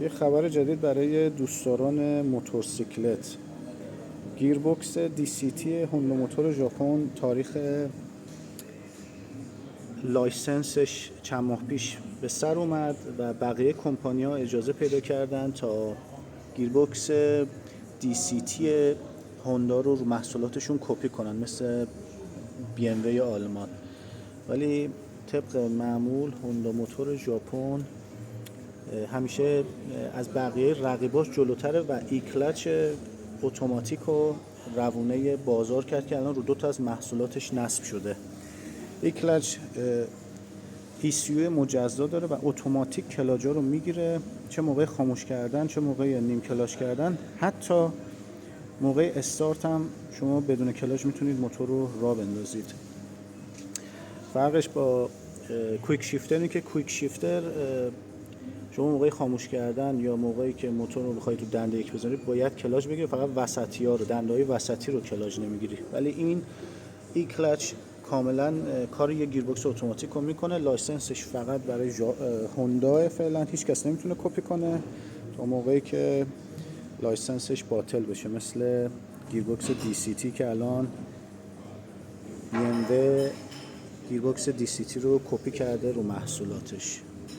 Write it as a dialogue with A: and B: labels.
A: یه خبر جدید برای دوستداران موتورسیکلت. گیربکس DCT هوندا موتور ژاپن تاریخ لایسنسش چند ماه پیش به سر اومد و بقیه کمپانی‌ها اجازه پیدا کردن تا گیربکس DCT هوندا رو محصولاتشون کپی کنن، مثل BMW آلمان. ولی طبق معمول هوندا موتور ژاپن همیشه از بقیه رقیباش جلوتره و ایکلچ اتوماتیک رو روونه بازار کرد که الان رو 2 تا از محصولاتش نصب شده. ایکلچ ECU مجزا داره و اتوماتیک کلاجا رو میگیره، چه موقع خاموش کردن چه موقع نیم کلاژ کردن، حتی موقع استارت هم شما بدون کلاژ میتونید موتور رو راه بندازید. فرقش با کویک شیفتر اینه که کویک شیفتر شما موقع خاموش کردن یا موقعی که موتور رو بخواید تو دنده یک بزنید باید کلاژ بگیری، فقط وسطی‌ها رو، دنده‌های وسطی رو کلاژ نمیگیری. ولی این ایکلچ کاملا کار یه گیربکس اتوماتیک رو میکنه. لایسنسش فقط برای هوندا فعلا، هیچ کس نمیتونه کپی کنه تا موقعی که لایسنسش باطل بشه، مثل گیربکس DCT که الان BMW گیربکس DCT رو کپی کرده رو محصولاتش.